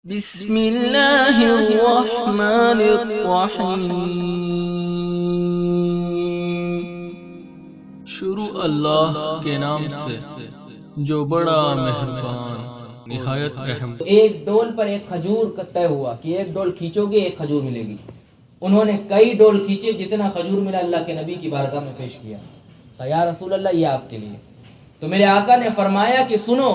بسم اللہ الرحمن الرحیم۔ شروع اللہ کے نام سے جو بڑا مہربان نہایت رحم۔ ایک ڈول پر ایک کھجور طے ہوا کہ ایک ڈول کھینچو گے ایک کھجور ملے گی۔ انہوں نے کئی ڈول کھینچے، جتنا کھجور ملا اللہ کے نبی کی بارگاہ میں پیش کیا۔ کہا یا رسول اللہ یہ آپ کے لیے۔ تو میرے آقا نے فرمایا کہ سنو،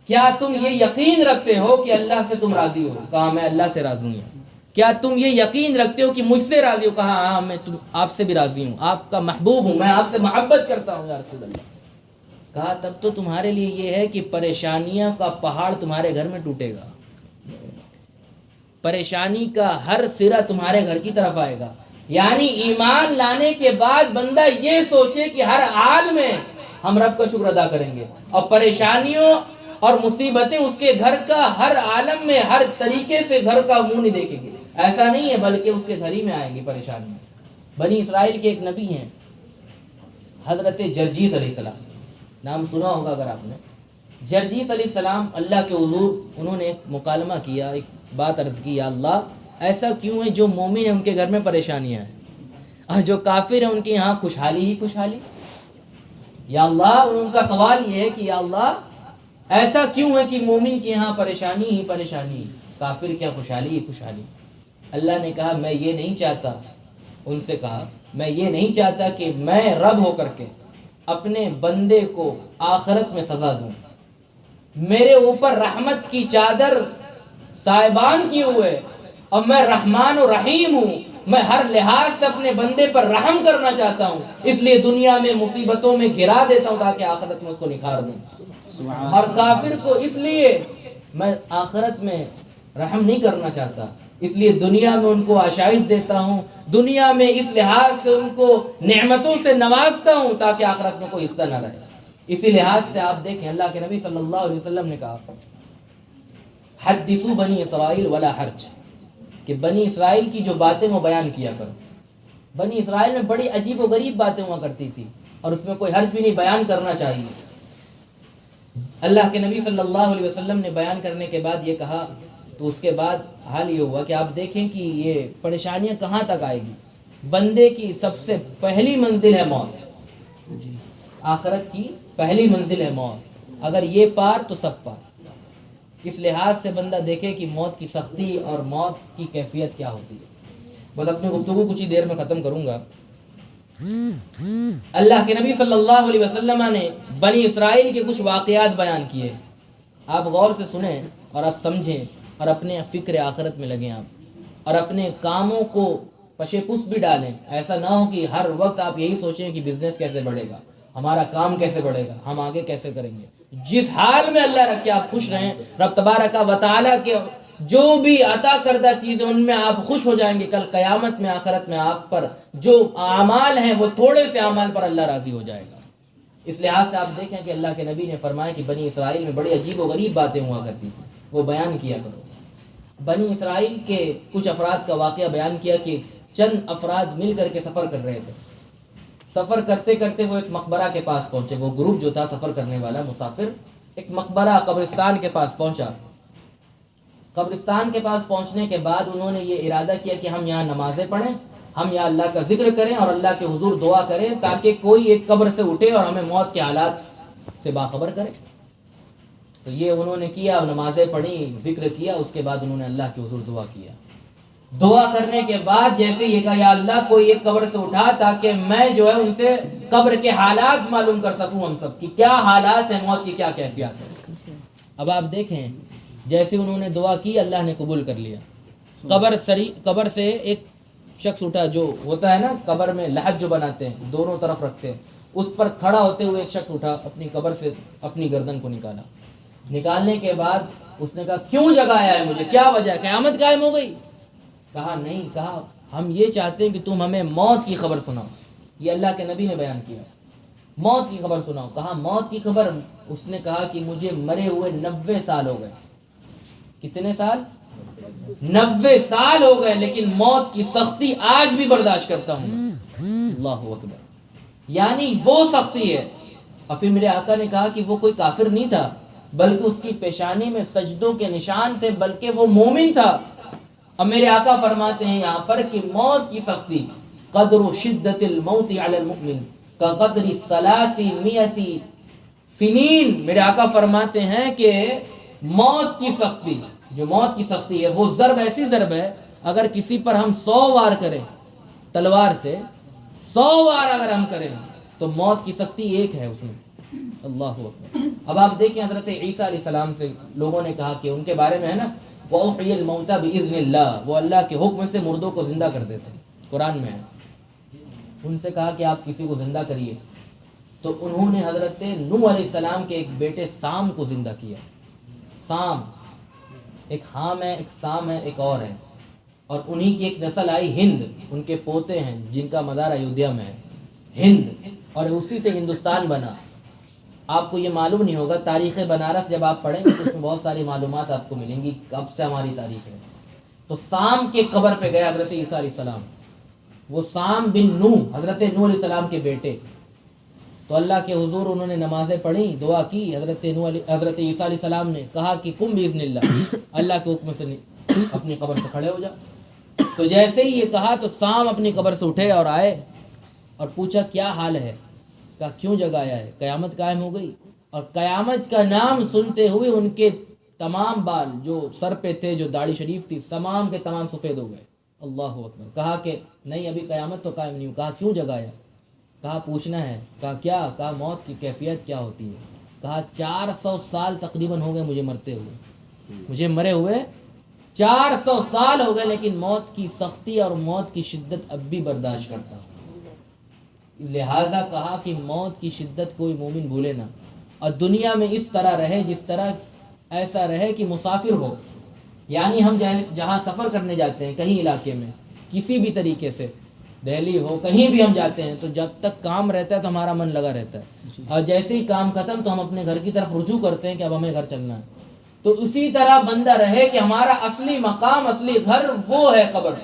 کیا تم یہ یقین رکھتے ہو کہ اللہ سے تم راضی ہو؟ کہا میں اللہ سے راضی ہوں۔ کیا تم یہ یقین رکھتے ہو کہ مجھ سے راضی ہو؟ کہا ہاں میں آپ سے بھی راضی ہوں، آپ کا محبوب ہوں، میں آپ سے محبت کرتا ہوں یا رسول اللہ۔ کہا تب تو تمہارے لیے یہ ہے کہ پریشانیاں کا پہاڑ تمہارے گھر میں ٹوٹے گا، پریشانی کا ہر سرا تمہارے گھر کی طرف آئے گا۔ یعنی ایمان لانے کے بعد بندہ یہ سوچے کہ ہر حال میں ہم رب کا شکر ادا کریں گے، اور پریشانیوں اور مصیبتیں اس کے گھر کا ہر عالم میں ہر طریقے سے گھر کا منہ نہیں دیکھیں گے، ایسا نہیں ہے، بلکہ اس کے گھر ہی میں آئیں گی پریشانیاں۔ بنی اسرائیل کے ایک نبی ہیں حضرت جرجیس علیہ السلام، نام سنا ہوگا اگر آپ نے۔ جرجیس علیہ السلام اللہ کے حضور انہوں نے ایک مکالمہ کیا، ایک بات عرض کی، یا اللہ ایسا کیوں ہے جو مومن ہے ان کے گھر میں پریشانیاں ہیں اور جو کافر ہیں ان کے یہاں خوشحالی ہی خوشحالی؟ یا اللہ ان کا سوال یہ ہے کہ یا اللہ ایسا کیوں ہے کہ مومن کے یہاں پریشانی ہی پریشانی، کافر کیا خوشحالی ہی خوشحالی؟ اللہ نے کہا میں یہ نہیں چاہتا، ان سے کہا میں یہ نہیں چاہتا کہ میں رب ہو کر کے اپنے بندے کو آخرت میں سزا دوں۔ میرے اوپر رحمت کی چادر سائبان کی ہوئے اور میں رحمان و رحیم ہوں، میں ہر لحاظ سے اپنے بندے پر رحم کرنا چاہتا ہوں، اس لیے دنیا میں مصیبتوں میں گرا دیتا ہوں تاکہ آخرت میں اس کو نکھار دوں۔ اور کافر کو اس لیے میں آخرت میں رحم نہیں کرنا چاہتا، اس لیے دنیا میں ان کو آشائش دیتا ہوں، دنیا میں اس لحاظ سے ان کو نعمتوں سے نوازتا ہوں تاکہ آخرت میں کوئی حصہ نہ رہے۔ اسی لحاظ سے آپ دیکھیں اللہ کے نبی صلی اللہ علیہ وسلم نے کہا حدثوا بنی اسرائیل ولا حرج، کہ بنی اسرائیل کی جو باتیں وہ بیان کیا کرو۔ بنی اسرائیل میں بڑی عجیب و غریب باتیں ہوا کرتی تھی اور اس میں کوئی حرج بھی نہیں، بیان کرنا چاہیے۔ اللہ کے نبی صلی اللہ علیہ وسلم نے بیان کرنے کے بعد یہ کہا تو اس کے بعد حال یہ ہوا کہ آپ دیکھیں کہ یہ پریشانیاں کہاں تک آئے گی۔ بندے کی سب سے پہلی منزل ہے موت، آخرت کی پہلی منزل ہے موت، اگر یہ پار تو سب پار۔ اس لحاظ سے بندہ دیکھے کہ موت کی سختی اور موت کی کیفیت کیا ہوتی ہے۔ بس اپنی گفتگو کچھ ہی دیر میں ختم کروں گا۔ اللہ کے نبی صلی اللہ علیہ وسلم نے بنی اسرائیل کے کچھ واقعات بیان کیے، آپ غور سے سنیں اور آپ سمجھیں اور اپنے فکر آخرت میں لگیں آپ، اور اپنے کاموں کو پشے پس بھی ڈالیں۔ ایسا نہ ہو کہ ہر وقت آپ یہی سوچیں کہ بزنس کیسے بڑھے گا، ہمارا کام کیسے بڑھے گا، ہم آگے کیسے کریں گے۔ جس حال میں اللہ رکھے آپ خوش رہیں، رب تبارک و تعالیٰ کے جو بھی عطا کردہ چیزیں ان میں آپ خوش ہو جائیں گے، کل قیامت میں آخرت میں آپ پر جو اعمال ہیں وہ تھوڑے سے اعمال پر اللہ راضی ہو جائے گا۔ اس لحاظ سے آپ دیکھیں کہ اللہ کے نبی نے فرمایا کہ بنی اسرائیل میں بڑی عجیب و غریب باتیں ہوا کرتی تھیں، وہ بیان کیا کرو۔ بنی اسرائیل کے کچھ افراد کا واقعہ بیان کیا کہ چند افراد مل کر کے سفر کر رہے تھے۔ سفر کرتے کرتے وہ ایک مقبرہ کے پاس پہنچے، وہ گروپ جو تھا سفر کرنے والا مسافر ایک مقبرہ قبرستان کے پاس پہنچا۔ قبرستان کے پاس پہنچنے کے بعد انہوں نے یہ ارادہ کیا کہ ہم یہاں نمازیں پڑھیں، ہم یہاں اللہ کا ذکر کریں اور اللہ کے حضور دعا کریں تاکہ کوئی ایک قبر سے اٹھے اور ہمیں موت کے حالات سے باخبر کرے۔ تو یہ انہوں نے کیا، نمازیں پڑھی، ذکر کیا، اس کے بعد انہوں نے اللہ کے حضور دعا کیا۔ دعا کرنے کے بعد جیسے یہ کہا یا اللہ کوئی ایک قبر سے اٹھا تاکہ میں جو ہے ان سے قبر کے حالات معلوم کر سکوں، ہم سب کی کیا حالات ہیں، موت کی کیا کیفیات ہے۔ اب آپ دیکھیں جیسے انہوں نے دعا کی اللہ نے قبول کر لیا۔ قبر سے ایک شخص اٹھا، جو ہوتا ہے نا قبر میں لحد جو بناتے ہیں دونوں طرف رکھتے ہیں، اس پر کھڑا ہوتے ہوئے ایک شخص اٹھا، اپنی قبر سے اپنی گردن کو نکالا۔ نکالنے کے بعد اس نے کہا کیوں جگایا ہے مجھے، کیا وجہ ہے، قیامت قائم ہو گئی؟ کہا نہیں، کہا ہم یہ چاہتے ہیں کہ تم ہمیں موت کی خبر سناؤ۔ یہ اللہ کے نبی نے بیان کیا، موت کی خبر سناؤ۔ کہا موت کی خبر؟ اس نے کہا کہ مجھے مرے ہوئے 90 سال ہو گئے۔ کتنے سال؟ 90 سال ہو گئے، لیکن موت کی سختی آج بھی برداشت کرتا ہوں۔ اللہ اکبر، یعنی وہ سختی ہے۔ اور پھر میرے آقا نے کہا کہ وہ کوئی کافر نہیں تھا، بلکہ اس کی پیشانی میں سجدوں کے نشان تھے، بلکہ وہ مومن تھا۔ اب میرے آقا فرماتے ہیں یہاں پر کہ موت کی سختی، قدر شدت الموت علی المؤمن کا قدر 300 سنین، میرے آقا فرماتے ہیں کہ موت کی سختی، جو موت کی سختی ہے وہ ضرب ایسی ضرب ہے، اگر کسی پر ہم 100 وار کریں تلوار سے، 100 وار اگر ہم کریں تو موت کی سختی ایک ہے اس میں۔ اللہ اکبر۔ اب آپ دیکھیں حضرت عیسیٰ علیہ السلام سے لوگوں نے کہا کہ ان کے بارے میں ہے نا، وَأُحْيِي الْمَوْتَى بِإِذْنِ اللَّهِ، وہ اللہ کے حکم سے مردوں کو زندہ کرتے تھے، قرآن میں ہے۔ ان سے کہا کہ آپ کسی کو زندہ کریے، تو انہوں نے حضرت نوح علیہ السلام کے ایک بیٹے سام کو زندہ کیا۔ سام، ایک حام ہے، ایک سام ہے، ایک اور ہے، اور انہی کی ایک نسل آئی ہند، ان کے پوتے ہیں جن کا مدار ایودھیا میں ہے، ہند، اور اسی سے ہندوستان بنا۔ آپ کو یہ معلوم نہیں ہوگا، تاریخ بنارس جب آپ پڑھیں گے تو اس میں بہت ساری معلومات آپ کو ملیں گی کب سے ہماری تاریخ ہے۔ تو سام کے قبر پہ گئے حضرت عیسیٰ علیہ السلام، وہ سام بن نوح، حضرت نوح علیہ السلام کے بیٹے۔ تو اللہ کے حضور انہوں نے نمازیں پڑھی، دعا کی، حضرت عیسیٰ علیہ السلام نے کہا کہ قم باذن اللہ، اللہ کے حکم سے اپنی قبر سے کھڑے ہو جا۔ تو جیسے ہی یہ کہا تو سام اپنی قبر سے اٹھے اور آئے اور پوچھا کیا حال ہے؟ کہا کیوں جگایا ہے؟ قیامت قائم ہو گئی۔ اور قیامت کا نام سنتے ہوئے ان کے تمام بال جو سر پہ تھے، جو داڑھی شریف تھی، تمام کے تمام سفید ہو گئے۔ اللہ اکبر۔ کہا کہ نہیں، ابھی قیامت تو قائم نہیں ہو۔ کہا کیوں جگایا؟ کہا پوچھنا ہے۔ کہا کیا؟ کہا موت کی کیفیت کیا ہوتی ہے؟ کہا 400 سال تقریباً ہو گئے مجھے مرتے ہوئے، مجھے مرے ہوئے 400 سال ہو گئے، لیکن موت کی سختی اور موت کی شدت اب بھی برداشت کرتا ہوں۔ لہٰذا کہا کہ موت کی شدت کوئی مومن بھولے نہ، اور دنیا میں اس طرح رہے جس طرح ایسا رہے کہ مسافر ہو، یعنی ہم جہاں سفر کرنے جاتے ہیں کہیں علاقے میں کسی بھی طریقے سے، دہلی ہو کہیں بھی ہم جاتے ہیں، تو جب تک کام رہتا ہے تو ہمارا من لگا رہتا ہے، اور جیسے ہی کام ختم تو ہم اپنے گھر کی طرف رجوع کرتے ہیں کہ اب ہمیں گھر چلنا ہے۔ تو اسی طرح بندہ رہے کہ ہمارا اصلی مقام، اصلی گھر وہ ہے قبر،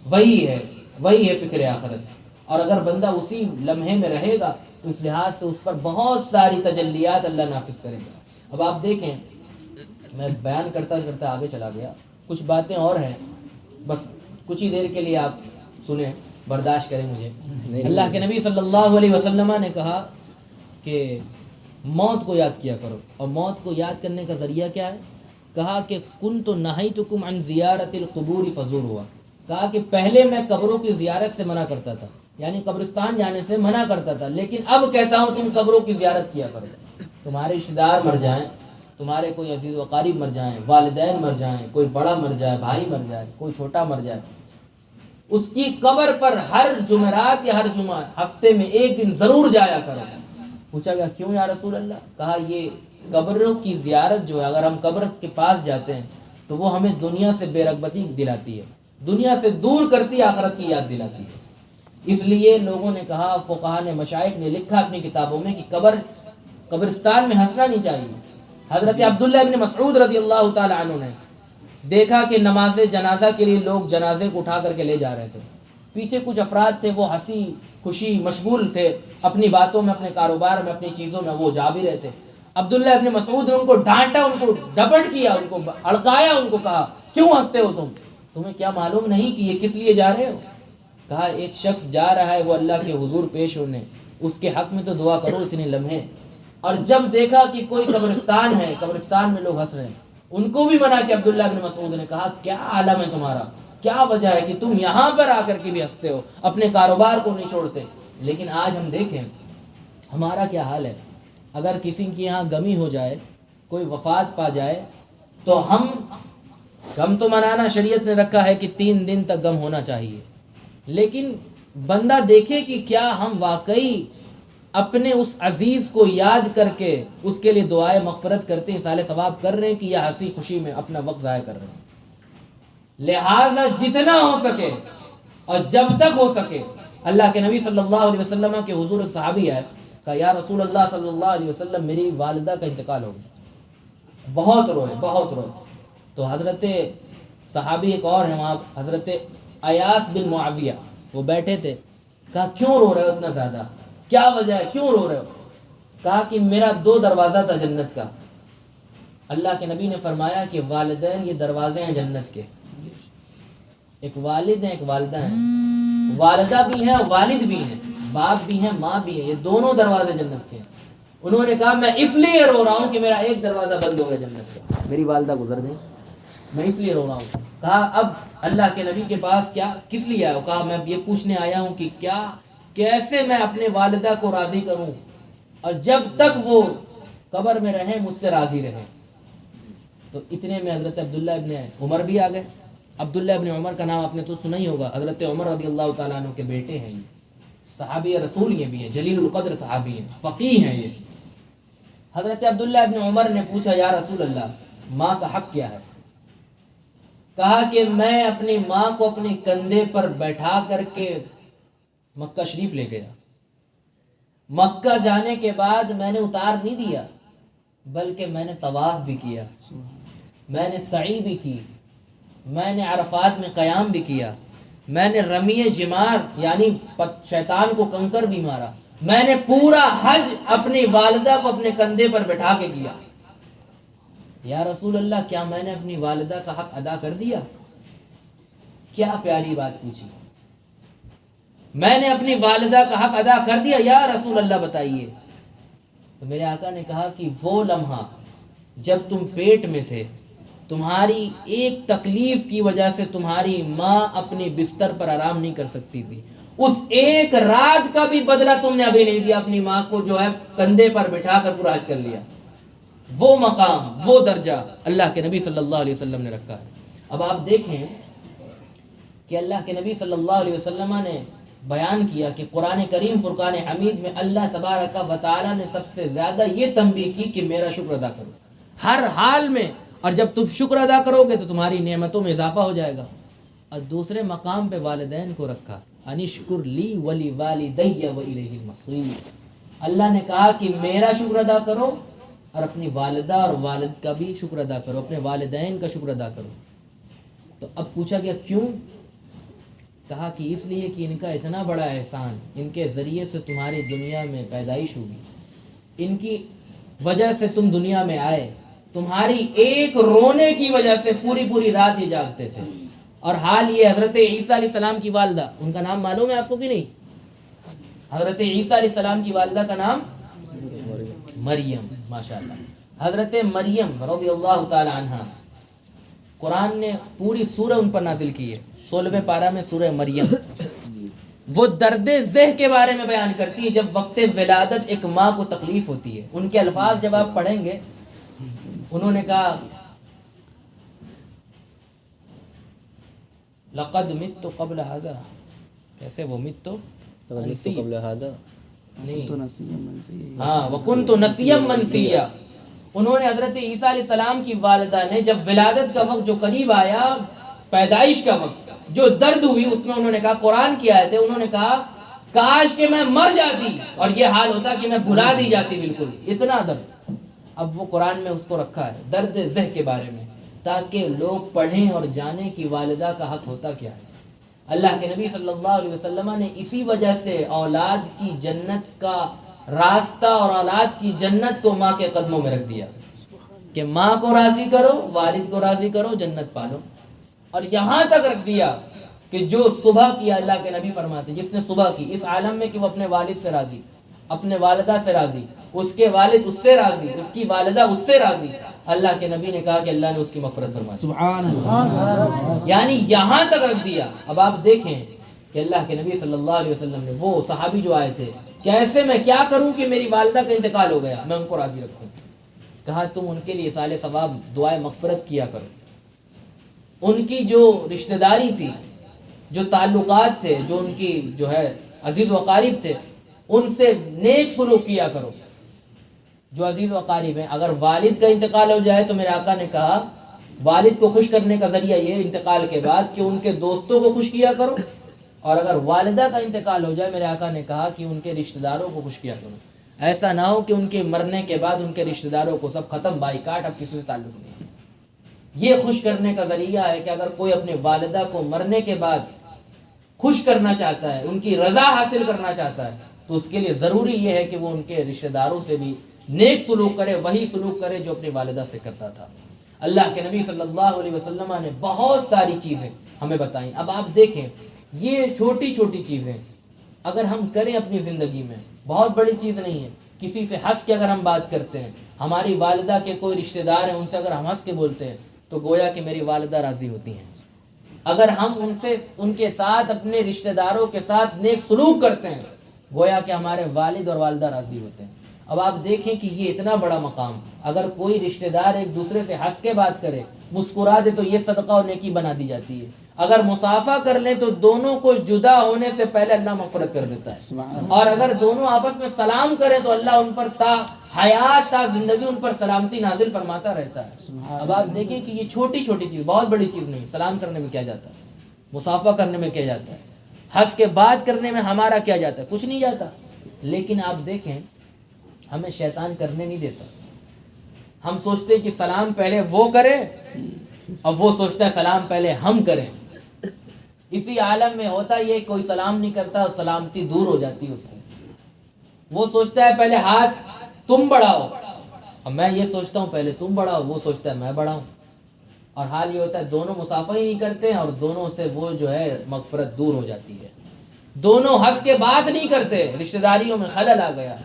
وہی ہے فکر آخرت۔ اور اگر بندہ اسی لمحے میں رہے گا تو اس لحاظ سے اس پر بہت ساری تجلیات اللہ نافذ کرے گا۔ اب آپ دیکھیں، میں بیان کرتا کرتا آگے چلا گیا، کچھ باتیں اور ہیں، بس کچھ ہی دیر کے لیے آپ سنیں، برداشت کریں مجھے۔ اللہ کے نبی صلی اللہ علیہ وسلم نے کہا کہ موت کو یاد کیا کرو، اور موت کو یاد کرنے کا ذریعہ کیا ہے؟ کہا کہ کنت نہیتکم عن زیارت القبور فزوروا، کہا کہ پہلے میں قبروں کی زیارت سے منع کرتا تھا، یعنی قبرستان جانے سے منع کرتا تھا، لیکن اب کہتا ہوں تم قبروں کی زیارت کیا کرو۔ تمہارے رشتہ دار مر جائیں، تمہارے کوئی عزیز و قریب مر جائیں، والدین مر جائیں، کوئی بڑا مر جائے، بھائی مر جائے، کوئی چھوٹا مر جائے، اس کی قبر پر ہر جمعرات یا ہر جمعہ ہفتے میں ایک دن ضرور جایا کرو۔ پوچھا گیا کیوں یا رسول اللہ؟ کہا یہ قبروں کی زیارت جو ہے، اگر ہم قبر کے پاس جاتے ہیں تو وہ ہمیں دنیا سے بے رغبتی دلاتی ہے، دنیا سے دور کرتی ہے، آخرت کی یاد دلاتی ہے۔ اس لیے لوگوں نے کہا، فقہاء نے، مشائخ نے لکھا اپنی کتابوں میں کہ قبرستان میں ہنسنا نہیں چاہیے۔ حضرت عبداللہ ابن مسعود رضی اللہ تعالی عنہ نے دیکھا کہ نماز جنازہ کے لیے لوگ جنازے کو اٹھا کر کے لے جا رہے تھے، پیچھے کچھ افراد تھے، وہ ہنسی خوشی مشغول تھے اپنی باتوں میں، اپنے کاروبار میں، اپنی چیزوں میں، وہ جا بھی رہے تھے۔ عبداللہ ابن مسعود نے ان کو ڈانٹا، ان کو ڈپٹ کیا، ان کو اڑکایا، ان کو کہا کیوں ہنستے ہو تمہیں کیا معلوم نہیں کہ یہ کس لیے جا رہے ہو؟ کہا ایک شخص جا رہا ہے وہ اللہ کے حضور پیش ہونے، اس کے حق میں تو دعا کرو اتنے لمحے۔ اور جب دیکھا کہ کوئی قبرستان ہے، قبرستان میں لوگ ہنس رہے ہیں، ان کو بھی منع کیا۔ عبداللہ بن مسعود نے کہا کیا عالم ہے تمہارا، کیا وجہ ہے کہ تم یہاں پر آ کر کے بھی ہنستے ہو، اپنے کاروبار کو نہیں چھوڑتے۔ لیکن آج ہم دیکھیں ہمارا کیا حال ہے، اگر کسی کے یہاں غمی ہو جائے، کوئی وفات پا جائے، تو غم تو منانا شریعت نے رکھا ہے کہ 3 دن تک غم ہونا چاہیے، لیکن بندہ دیکھے کہ کیا ہم واقعی اپنے اس عزیز کو یاد کر کے اس کے لیے دعائے مغفرت کرتے ہیں، اصالہ ثواب کر رہے ہیں، کہ یا ہنسی خوشی میں اپنا وقت ضائع کر رہے ہیں۔ لہذا جتنا ہو سکے اور جب تک ہو سکے، اللہ کے نبی صلی اللہ علیہ وسلم کے حضور ایک صحابی ہے، کہا یا رسول اللہ صلی اللہ علیہ وسلم میری والدہ کا انتقال ہو گیا، بہت روئے۔ تو حضرت صحابی ایک اور ہیں وہاں، حضرت ایاس بن معاویہ، وہ بیٹھے تھے، کہا کیوں رو رہے ہو اتنا زیادہ، کیا وجہ ہے، کیوں رو رہے ہو؟ کہا کہ میرا 2 دروازہ تھا جنت کا، اللہ کے نبی نے فرمایا کہ والدین یہ دروازے ہیں جنت کے. ایک والد ہیں، ایک والدہ ہیں. والدہ بھی ہیں، والد بھی ہیں، باپ بھی ہیں، ماں بھی ہیں. یہ دونوں دروازے جنت کے ہیں. انہوں نے کہا میں اس لیے رو رہا ہوں کہ میرا ایک دروازہ بند ہو گیا جنت کا، میری والدہ گزر گئی، میں اس لیے رو رہا ہوں. کہا اب اللہ کے نبی کے پاس کیا کس لیے آیا ہو؟ کہا میں یہ پوچھنے آیا ہوں کہ کیسے میں اپنے والدہ کو راضی کروں اور جب تک وہ قبر میں رہیں مجھ سے راضی رہیں. تو اتنے میں حضرت عبداللہ ابن عمر بھی آ گئے. عبداللہ ابن عمر کا نام آپ نے تو سنا ہی ہوگا. حضرت عمر رضی اللہ تعالیٰ عنہ کے بیٹے ہیں. یہ صحابی رسول یہ بھی ہیں، جلیل القدر صحابی ہیں، فقیہ ہیں. یہ حضرت عبداللہ ابن عمر نے پوچھا یا رسول اللہ ماں کا حق کیا ہے؟ کہا کہ میں اپنی ماں کو اپنے کندھے پر بیٹھا کر کے مکہ شریف لے گیا. مکہ جانے کے بعد میں نے اتار نہیں دیا بلکہ میں نے طواف بھی کیا، میں نے سعی بھی کی، میں نے عرفات میں قیام بھی کیا، میں نے رمی جمار یعنی شیطان کو کنکر بھی مارا. میں نے پورا حج اپنی والدہ کو اپنے کندھے پر بٹھا کے کیا. یا رسول اللہ کیا میں نے اپنی والدہ کا حق ادا کر دیا؟ کیا پیاری بات پوچھی. میں نے اپنی والدہ کا حق ادا کر دیا یا رسول اللہ بتائیے. تو میرے آقا نے کہا کہ وہ لمحہ جب تم پیٹ میں تھے، تمہاری ایک تکلیف کی وجہ سے تمہاری ماں اپنی بستر پر آرام نہیں کر سکتی تھی، اس ایک رات کا بھی بدلہ تم نے ابھی نہیں دیا. اپنی ماں کو جو ہے کندھے پر بٹھا کر پورا حج کر لیا. وہ مقام، وہ درجہ اللہ کے نبی صلی اللہ علیہ وسلم نے رکھا ہے. اب آپ دیکھیں کہ اللہ کے نبی صلی اللہ علیہ وسلم نے بیان کیا کہ قرآن کریم فرقان حمید میں اللہ تبارک و تعالی نے سب سے زیادہ یہ تنبیہ کی کہ میرا شکر ادا کرو ہر حال میں، اور جب تم شکر ادا کرو گے تو تمہاری نعمتوں میں اضافہ ہو جائے گا. اور دوسرے مقام پہ والدین کو رکھا، انشکر لی ولی والدی والیہ المصیر. اللہ نے کہا کہ میرا شکر ادا کرو اور اپنی والدہ اور والد کا بھی شکر ادا کرو، اپنے والدین کا شکر ادا کرو. تو اب پوچھا گیا کیوں؟ کہا کہ اس لیے کہ ان کا اتنا بڑا احسان، ان کے ذریعے سے تمہاری دنیا میں پیدائش ہوگی، ان کی وجہ سے تم دنیا میں آئے، تمہاری ایک رونے کی وجہ سے پوری پوری رات یہ جاگتے تھے. اور حال یہ حضرت عیسیٰ علیہ السلام کی والدہ، ان کا نام معلوم ہے آپ کو کہ نہیں؟ حضرت عیسیٰ علیہ السلام کی والدہ کا نام مریم. ماشاءاللہ حضرت مریم رضی اللہ تعالی عنہ، قرآن نے پوری سورہ ان پر نازل کی ہے. 16ویں پارہ میں سورہ مریم وہ درد ذہ کے بارے میں بیان کرتی ہے. جب وقت ولادت ایک ماں کو تکلیف ہوتی ہے، ان کے الفاظ جب آپ پڑھیں گے، انہوں نے کہا لقد مت قبل هذا، کیسے وہ مت قبل هذا نہیں، ہاں وکنت نسیا منسیا. انہوں نے حضرت عیسیٰ علیہ السلام کی والدہ نے جب ولادت کا وقت جو قریب آیا، پیدائش کا وقت جو درد ہوئی، اس میں انہوں نے کہا، قرآن کی آیت ہے، انہوں نے کہا کاش کہ میں مر جاتی اور یہ حال ہوتا کہ میں بھلا دی جاتی، بالکل اتنا درد. اب وہ قرآن میں اس کو رکھا ہے درد ذہ کے بارے میں، تاکہ لوگ پڑھیں اور جانیں کہ والدہ کا حق ہوتا کیا ہے. اللہ کے نبی صلی اللہ علیہ وسلم نے اسی وجہ سے اولاد کی جنت کا راستہ اور اولاد کی جنت کو ماں کے قدموں میں رکھ دیا کہ ماں کو راضی کرو، والد کو راضی کرو، جنت پالو. اور یہاں تک رکھ دیا کہ جو صبح کیا، اللہ کے نبی فرماتے جس نے صبح کی اس عالم میں کہ وہ اپنے والد سے راضی، اپنے والدہ سے راضی، اس کے والد اس سے راضی، اس کی والدہ اس سے راضی، اللہ کے نبی نے کہا کہ اللہ نے اس کی مغفرت فرمائی. سبحان اللہ. یعنی یہاں تک رکھ دیا. اب آپ دیکھیں کہ اللہ کے نبی صلی اللہ علیہ وسلم نے، وہ صحابی جو آئے تھے، کیسے میں کیا کروں کہ میری والدہ کا انتقال ہو گیا، میں ان کو راضی رکھوں. کہا تم ان کے لیے سال ثواب دعائے مغفرت کیا کرو. ان کی جو رشتہ داری تھی، جو تعلقات تھے، جو ان کی جو ہے عزیز و اقارب تھے، ان سے نیک سلوک کیا کرو. جو عزیز و اقارب ہیں، اگر والد کا انتقال ہو جائے تو میرے آقا نے کہا والد کو خوش کرنے کا ذریعہ یہ انتقال کے بعد کہ ان کے دوستوں کو خوش کیا کرو، اور اگر والدہ کا انتقال ہو جائے میرے آقا نے کہا کہ ان کے رشتہ داروں کو خوش کیا کرو. ایسا نہ ہو کہ ان کے مرنے کے بعد ان کے رشتہ داروں کو سب ختم، بائیکاٹ، اب کسی سے تعلق نہیں. یہ خوش کرنے کا ذریعہ ہے کہ اگر کوئی اپنے والدہ کو مرنے کے بعد خوش کرنا چاہتا ہے، ان کی رضا حاصل کرنا چاہتا ہے، تو اس کے لیے ضروری یہ ہے کہ وہ ان کے رشتہ داروں سے بھی نیک سلوک کرے، وہی سلوک کرے جو اپنی والدہ سے کرتا تھا۔ اللہ کے نبی صلی اللہ علیہ وسلم نے بہت ساری چیزیں ہمیں بتائیں۔ اب آپ دیکھیں یہ چھوٹی چھوٹی چیزیں اگر ہم کریں اپنی زندگی میں، بہت بڑی چیز نہیں ہے۔ کسی سے ہنس کے اگر ہم بات کرتے ہیں، ہماری والدہ کے کوئی رشتہ دار ہیں، ان سے اگر ہم ہنس کے بولتے ہیں تو گویا کہ میری والدہ راضی ہوتی ہیں۔ اگر ہم ان کے ساتھ اپنے رشتہ داروں کے ساتھ نیک سلوک کرتے ہیں، گویا کہ ہمارے والد اور والدہ راضی ہوتے ہیں۔ اب آپ دیکھیں کہ یہ اتنا بڑا مقام، اگر کوئی رشتہ دار ایک دوسرے سے ہنس کے بات کرے، مسکرا دے، تو یہ صدقہ اور نیکی بنا دی جاتی ہے۔ اگر مصافحہ کر لیں تو دونوں کو جدا ہونے سے پہلے اللہ مغفرت کر دیتا ہے، اور اگر دونوں آپس میں سلام کریں تو اللہ ان پر تا حیات تا زندگی ان پر سلامتی نازل فرماتا رہتا ہے۔ اب آپ دیکھیں کہ یہ چھوٹی چھوٹی چیز، بہت بڑی چیز نہیں۔ سلام کرنے میں کیا جاتا ہے؟ مصافحہ کرنے میں کیا جاتا ہے؟ ہنس کے بات کرنے میں ہمارا کیا جاتا ہے؟ کچھ نہیں جاتا۔ لیکن آپ دیکھیں ہمیں شیطان کرنے نہیں دیتا۔ ہم سوچتے کہ سلام پہلے وہ کرے اور وہ سوچتا ہے سلام پہلے ہم کریں۔ اسی عالم میں ہوتا یہ کوئی سلام نہیں کرتا اور سلامتی دور ہو جاتی ہے اس سے۔ وہ سوچتا ہے پہلے ہاتھ تم بڑھاؤ اور میں یہ سوچتا ہوں پہلے تم بڑھاؤ، وہ سوچتا ہے میں بڑھاؤں، اور حال یہ ہوتا ہے دونوں مصافحہ ہی نہیں کرتے ہیں اور دونوں سے وہ جو ہے مغفرت دور ہو جاتی ہے۔ دونوں ہنس کے بات نہیں کرتے، رشتہ داریوں میں خلل آ گیا۔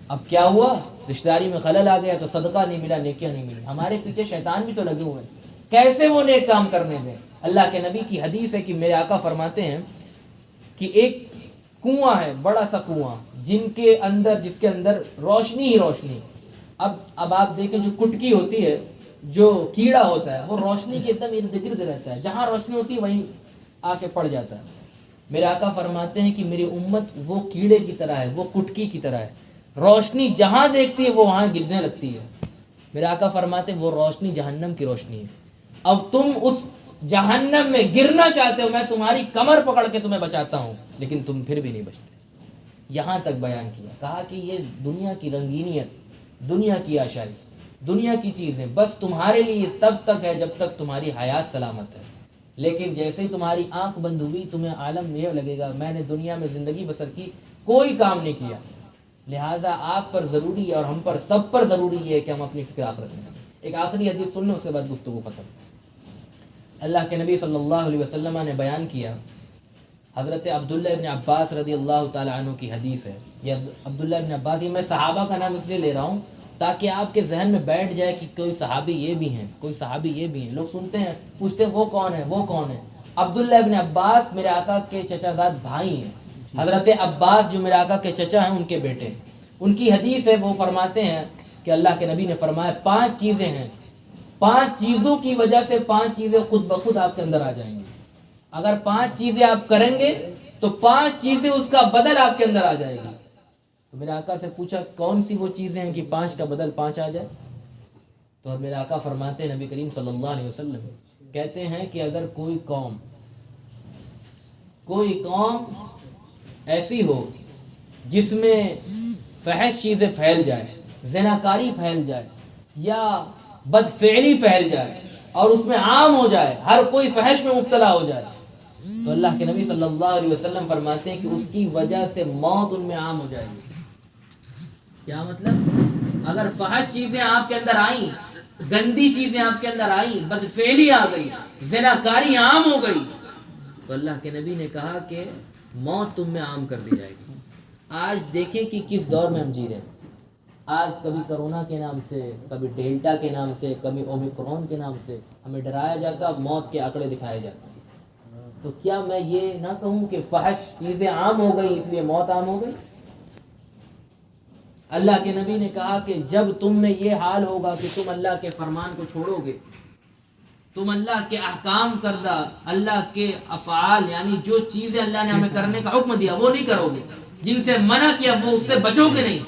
اب کیا ہوا؟ رشتہ داری میں خلل آ گیا تو صدقہ نہیں ملا، نیکیاں نہیں ملی۔ ہمارے پیچھے شیطان بھی تو لگے ہوئے ہیں، کیسے وہ نیک کام کرنے دیں؟ اللہ کے نبی کی حدیث ہے کہ میرے آقا فرماتے ہیں کہ ایک کنواں ہے، بڑا سا کنواں، جس کے اندر روشنی ہی روشنی۔ اب آپ دیکھیں جو کٹکی ہوتی ہے، جو کیڑا ہوتا ہے، وہ روشنی کے ایک دم ارد گرد رہتا ہے، جہاں روشنی ہوتی ہے وہیں آ کے پڑ جاتا ہے۔ میرے آقا فرماتے ہیں کہ میری امت وہ کیڑے کی طرح ہے، وہ کٹکی کی طرح ہے، روشنی جہاں دیکھتی ہے وہ وہاں گرنے لگتی ہے۔ میرے آقا فرماتے ہیں وہ روشنی جہنم کی روشنی ہے۔ اب تم اس جہنم میں گرنا چاہتے ہو، میں تمہاری کمر پکڑ کے تمہیں بچاتا ہوں، لیکن تم پھر بھی نہیں بچتے۔ یہاں تک بیان کیا، کہا کہ یہ دنیا کی رنگینیت، دنیا کی آشائش، دنیا کی چیزیں بس تمہارے لیے تب تک ہے جب تک تمہاری حیات سلامت ہے، لیکن جیسے ہی تمہاری آنکھ بند ہوئی تمہیں عالم یہ لگے گا میں نے دنیا میں زندگی بسر کی، کوئی کام نہیں کیا۔ لہٰذا آپ پر ضروری ہے اور ہم پر سب پر ضروری ہے کہ ہم اپنی فکر آخرت میں کریں۔ ایک آخری حدیث سن لیں، اس کے بعد گفتگو ختم۔ اللہ کے نبی صلی اللہ علیہ وسلم نے بیان کیا، حضرت عبداللہ ابن عباس رضی اللہ تعالیٰ عنہ کی حدیث ہے۔ یہ عبداللہ ابن عباس، یہ میں صحابہ کا نام اس لیے لے رہا ہوں تاکہ آپ کے ذہن میں بیٹھ جائے کہ کوئی صحابی یہ بھی ہیں، کوئی صحابی یہ بھی ہیں۔ لوگ سنتے ہیں، پوچھتے ہیں وہ کون ہے، وہ کون ہے؟ عبداللہ ابن عباس میرے آقا کے چچا زاد بھائی ہیں۔ حضرت عباس جو میرے آقا کے چچا ہیں، ان کے بیٹے۔ ان کی حدیث ہے، وہ فرماتے ہیں کہ اللہ کے نبی نے فرمایا 5 چیزیں ہیں، 5 چیزوں کی وجہ سے 5 چیزیں خود بخود آپ کے اندر آ جائیں گی۔ اگر 5 چیزیں آپ کریں گے تو 5 چیزیں اس کا بدل آپ کے اندر آ جائے گی۔ تو میرے آقا سے پوچھا کون سی وہ چیزیں ہیں کہ 5 کا بدل 5 آ جائے؟ تو میرے آقا فرماتے ہیں، نبی کریم صلی اللہ علیہ وسلم کہتے ہیں کہ اگر کوئی قوم ایسی ہو جس میں فحش چیزیں پھیل جائے، زناکاری پھیل جائے یا بدفعلی پھیل جائے اور اس میں عام ہو جائے، ہر کوئی فحش میں مبتلا ہو جائے، تو اللہ کے نبی صلی اللہ علیہ وسلم فرماتے ہیں کہ اس کی وجہ سے موت ان میں عام ہو جائے گی۔ کیا مطلب؟ اگر فحش چیزیں آپ کے اندر آئیں، گندی چیزیں آپ کے اندر آئیں، بدفعلی آ گئی، زناکاری عام ہو گئی، تو اللہ کے نبی نے کہا کہ موت تم میں عام کر دی جائے گی۔ آج دیکھیں کہ کس دور میں ہم جی رہے ہیں۔ آج کبھی کرونا کے نام سے، کبھی ڈیلٹا کے نام سے، کبھی اومیکرون کے نام سے ہمیں ڈرایا جاتا، موت کے آنکڑے دکھائے جاتے ہیں۔ تو کیا میں یہ نہ کہوں کہ فحش چیزیں عام ہو گئی اس لیے موت عام ہو گئی؟ اللہ کے نبی نے کہا کہ جب تم میں یہ حال ہوگا کہ تم اللہ کے فرمان کو چھوڑو گے، تم اللہ کے احکام کردہ، اللہ کے افعال یعنی جو چیزیں اللہ نے ہمیں کرنے کا حکم دیا وہ نہیں کرو گے، جن سے منع کیا وہ اس سے بچو گے نہیں،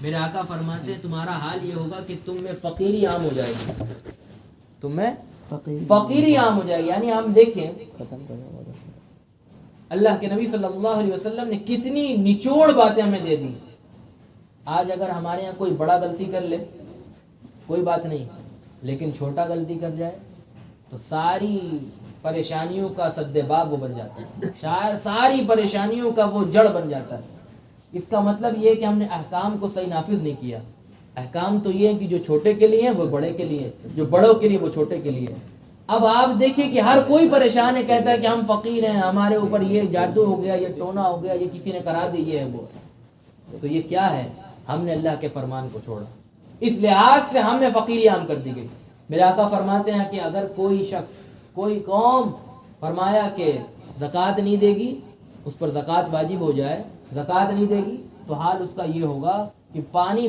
میرے آقا فرماتے ہیں تمہارا حال یہ ہوگا کہ تم میں فقیری عام ہو جائے گی، تم میں فقیری عام ہو جائے گی۔ یعنی ہم دیکھیں اللہ کے نبی صلی اللہ علیہ وسلم نے کتنی نچوڑ باتیں ہمیں دے دی۔ آج اگر ہمارے یہاں کوئی بڑا غلطی کر لے کوئی بات نہیں، لیکن چھوٹا غلطی کر جائے تو ساری پریشانیوں کا سد باب وہ بن جاتا ہے، ساری پریشانیوں کا وہ جڑ بن جاتا ہے۔ اس کا مطلب یہ ہے کہ ہم نے احکام کو صحیح نافذ نہیں کیا. احکام تو یہ ہے کہ جو چھوٹے کے لیے ہیں وہ بڑے کے لیے، جو بڑوں کے لیے وہ چھوٹے کے لیے. اب آپ دیکھیں کہ ہر کوئی پریشان ہے، کہتا ہے کہ ہم فقیر ہیں، ہمارے اوپر یہ جادو ہو گیا، یہ ٹونا ہو گیا، یہ کسی نے کرا دی، یہ ہے وہ. تو یہ کیا ہے؟ ہم نے اللہ کے فرمان کو چھوڑا، اس لحاظ سے ہم نے فقیری عام کر دی گئی. میرے آقا فرماتے ہیں کہ اگر کوئی شخص، کوئی قوم فرمایا کہ زکوٰۃ نہیں دے گی، اس پر زکوٰۃ واجب ہو جائے، زکوٰۃ نہیں دے گی تو حال اس کا یہ ہوگا کہ پانی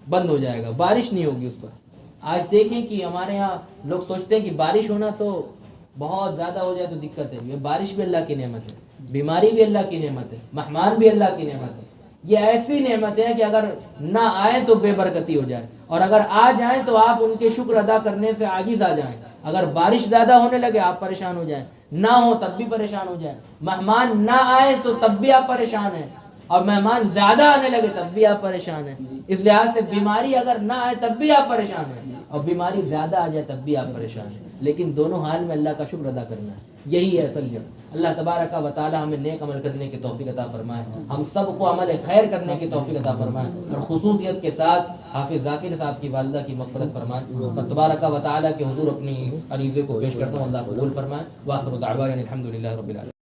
بند ہو جائے گا، بارش نہیں ہوگی اس پر. آج دیکھیں کہ ہمارے ہاں لوگ سوچتے ہیں کہ بارش ہونا تو بہت زیادہ ہو جائے تو دقت ہے. یہ بارش بھی اللہ کی نعمت ہے، بیماری بھی اللہ کی نعمت ہے، مہمان بھی اللہ کی نعمت ہے. یہ ایسی نعمتیں ہیں کہ اگر نہ آئیں تو بے برکتی ہو جائے، اور اگر آ جائیں تو آپ ان کے شکر ادا کرنے سے عاجز آ جائیں. اگر بارش زیادہ ہونے لگے آپ پریشان ہو جائیں، نہ ہو تب بھی پریشان ہو جائیں. مہمان نہ آئے تو تب بھی آپ پریشان ہیں، اور مہمان زیادہ آنے لگے تب بھی آپ پریشان ہیں. اس لحاظ سے بیماری اگر نہ آئے تب بھی آپ پریشان ہیں، اور بیماری زیادہ آ جائے تب بھی آپ پریشان ہیں. لیکن دونوں حال میں اللہ کا شکر ادا کرنا ہے، یہی ہے اصل جب. اللہ تبارک و تعالی ہمیں نیک عمل کرنے کی توفیق عطا فرمائے، ہم سب کو عمل خیر کرنے کی توفیق عطا فرمائے، اور خصوصیت کے ساتھ حافظ ذاکر صاحب کی والدہ کی مغفرت فرمائے. اور تبارک و تعالی کے حضور اپنی عریضے کو پیش کرتا ہوں، اللہ قبول فرمائے. وآخر دعوانا الحمد للہ رب العالمین.